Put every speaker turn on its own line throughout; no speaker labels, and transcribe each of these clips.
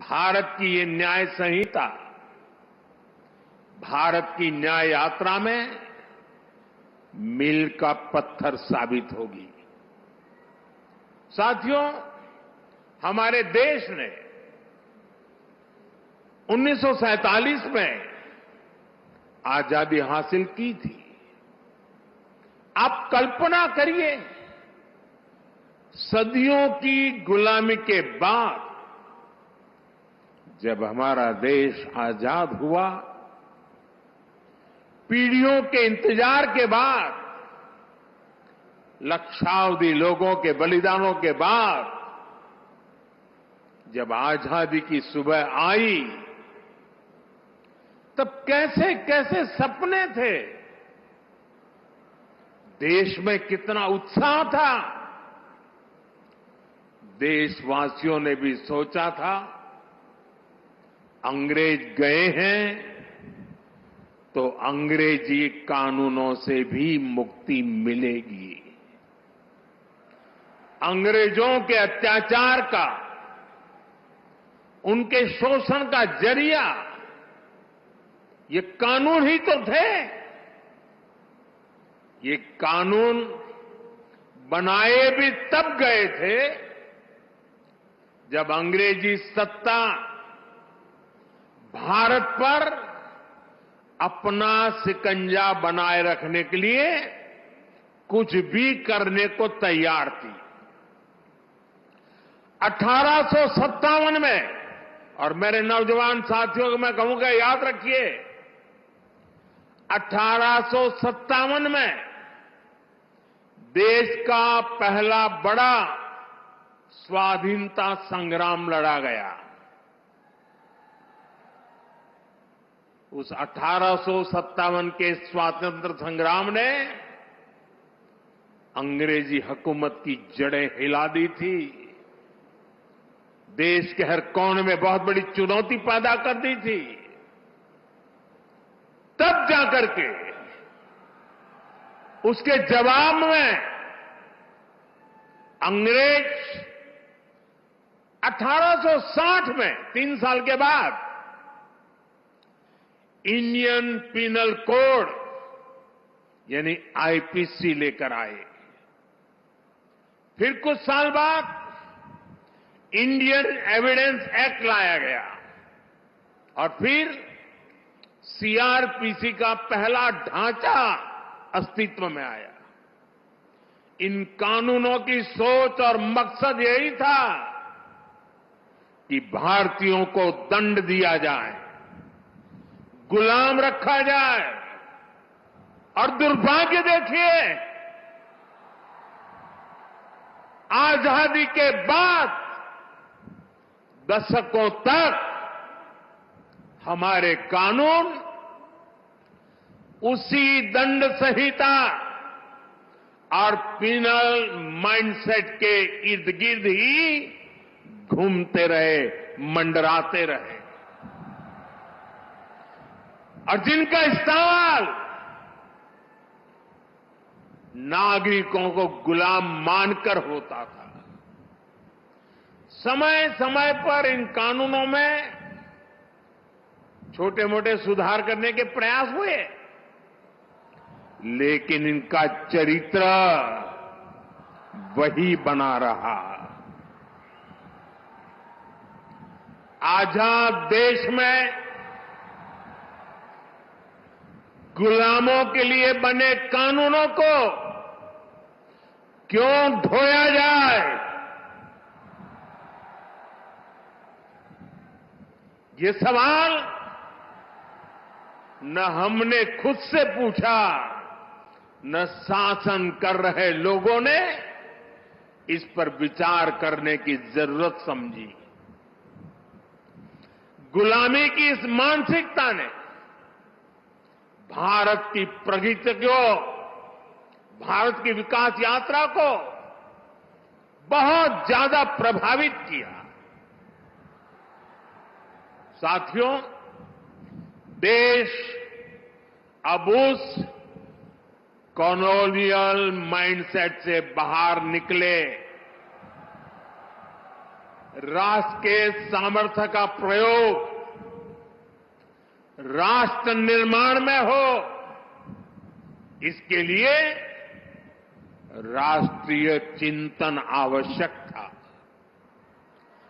भारत की ये न्याय संहिता भारत की न्याय यात्रा में मील का पत्थर साबित होगी। साथियों, हमारे देश ने 1947 में आजादी हासिल की थी। आप कल्पना करिए, सदियों की गुलामी के बाद जब हमारा देश आजाद हुआ, पीढ़ियों के इंतजार के बाद, लक्षावधि लोगों के बलिदानों के बाद जब आजादी की सुबह आई, तब कैसे कैसे सपने थे, देश में कितना उत्साह था। देशवासियों ने भी सोचा था, अंग्रेज गए हैं तो अंग्रेजी कानूनों से भी मुक्ति मिलेगी। अंग्रेजों के अत्याचार का, उनके शोषण का जरिया ये कानून ही तो थे। ये कानून बनाए भी तब गए थे जब अंग्रेजी सत्ता भारत पर अपना शिकंजा बनाए रखने के लिए कुछ भी करने को तैयार थी। 1857 में, और मेरे नौजवान साथियों को मैं कहूंगा याद रखिए, 1857 में देश का पहला बड़ा स्वाधीनता संग्राम लड़ा गया। उस 1857 के स्वातंत्र संग्राम ने अंग्रेजी हुकूमत की जड़ें हिला दी थी। देश के हर कोने में बहुत बड़ी चुनौती पैदा कर दी थी। तब जाकर के उसके जवाब में अंग्रेज 1860 में, 3 साल के बाद, इंडियन पिनल कोड यानी आईपीसी लेकर आए। फिर कुछ साल बाद इंडियन एविडेंस एक्ट लाया गया और फिर सीआरपीसी का पहला ढांचा अस्तित्व में आया। इन कानूनों की सोच और मकसद यही था कि भारतीयों को दंड दिया जाए, गुलाम रखा जाए। और दुर्भाग्य देखिए, आजादी के बाद दशकों तक हमारे कानून उसी दंड संहिता और पिनल माइंडसेट के इर्द गिर्द ही घूमते रहे, मंडराते रहे। और जिनका इस्तेमाल नागरिकों को गुलाम मानकर होता था। समय समय पर इन कानूनों में छोटे मोटे सुधार करने के प्रयास हुए, लेकिन इनका चरित्र वही बना रहा। आजाद देश में गुलामों के लिए बने कानूनों को क्यों ढोया जाए, ये सवाल न हमने खुद से पूछा, न शासन कर रहे लोगों ने इस पर विचार करने की जरूरत समझी। गुलामी की इस मानसिकता ने भारत की प्रगति को, भारत की विकास यात्रा को बहुत ज्यादा प्रभावित किया। साथियों, देश अब उस कॉलोनियल माइंडसेट से बाहर निकले, राष्ट्र के सामर्थ्य का प्रयोग राष्ट्र निर्माण में हो, इसके लिए राष्ट्रीय चिंतन आवश्यक था।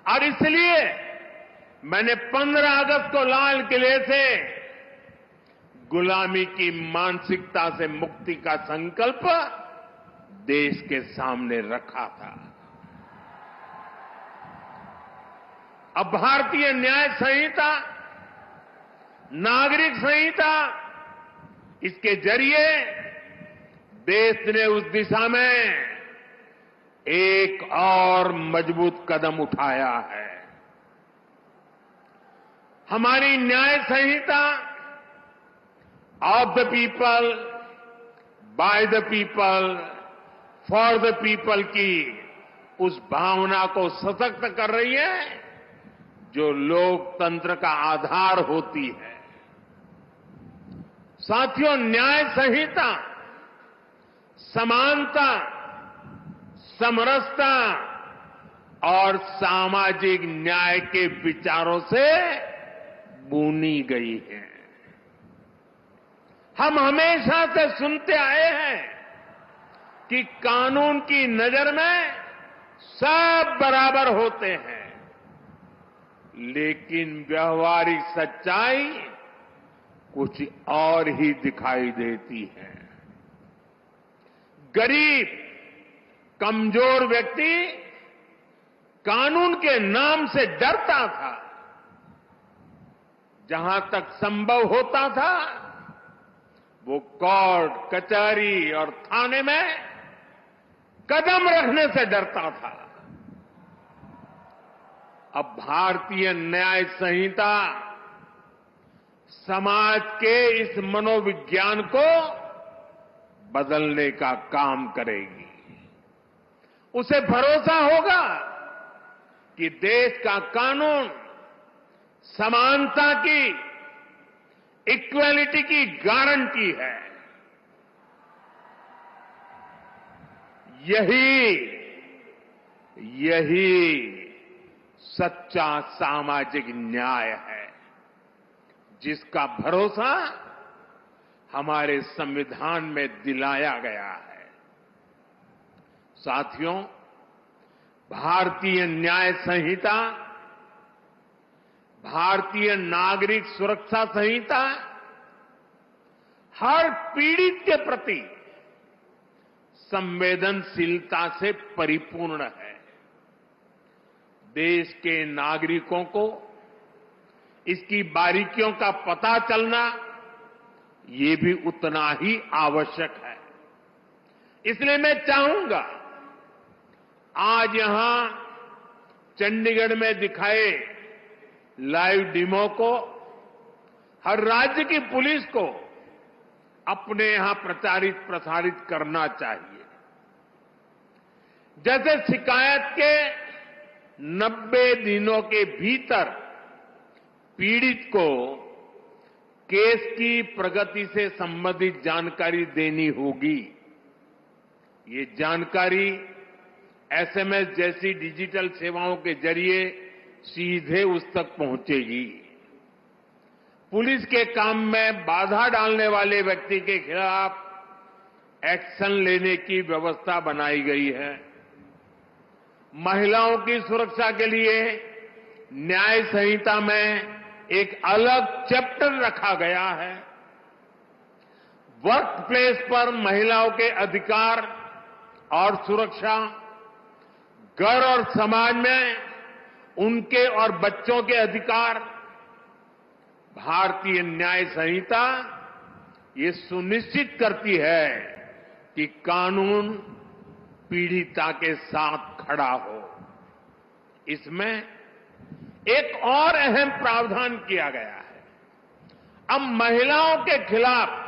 और इसलिए मैंने 15 अगस्त को लाल किले से गुलामी की मानसिकता से मुक्ति का संकल्प देश के सामने रखा था। अब भारतीय न्याय संहिता, नागरिक संहिता, इसके जरिए देश ने उस दिशा में एक और मजबूत कदम उठाया है। हमारी न्याय संहिता of the people, by the people, for the people की उस भावना को सशक्त कर रही है जो लोकतंत्र का आधार होती है। साथियों, न्याय संहिता समानता, समरसता और सामाजिक न्याय के विचारों से बुनी गई है। हम हमेशा से सुनते आए हैं कि कानून की नजर में सब बराबर होते हैं, लेकिन व्यवहारिक सच्चाई कुछ और ही दिखाई देती है। गरीब, कमजोर व्यक्ति कानून के नाम से डरता था। जहां तक संभव होता था वो कोर्ट, कचहरी और थाने में कदम रखने से डरता था। अब भारतीय न्याय संहिता समाज के इस मनोविज्ञान को बदलने का काम करेगी। उसे भरोसा होगा कि देश का कानून समानता की, इक्वालिटी की गारंटी है। यही सच्चा सामाजिक न्याय है, जिसका भरोसा हमारे संविधान में दिलाया गया है। साथियों, भारतीय न्याय संहिता, भारतीय नागरिक सुरक्षा संहिता हर पीड़ित के प्रति संवेदनशीलता से परिपूर्ण है। देश के नागरिकों को इसकी बारीकियों का पता चलना ये भी उतना ही आवश्यक है। इसलिए मैं चाहूंगा आज यहां चंडीगढ़ में दिखाए लाइव डेमो को हर राज्य की पुलिस को अपने यहां प्रसारित करना चाहिए। जैसे शिकायत के 90 दिनों के भीतर पीड़ित को केस की प्रगति से संबंधित जानकारी देनी होगी। ये जानकारी एसएमएस जैसी डिजिटल सेवाओं के जरिए सीधे उस तक पहुंचेगी। पुलिस के काम में बाधा डालने वाले व्यक्ति के खिलाफ एक्शन लेने की व्यवस्था बनाई गई है। महिलाओं की सुरक्षा के लिए न्याय संहिता में एक अलग चैप्टर रखा गया है। वर्क प्लेस पर महिलाओं के अधिकार और सुरक्षा, घर और समाज में उनके और बच्चों के अधिकार, भारतीय न्याय संहिता ये सुनिश्चित करती है कि कानून पीड़िता के साथ खड़ा हो। इसमें एक और अहम प्रावधान किया गया है। अब महिलाओं के खिलाफ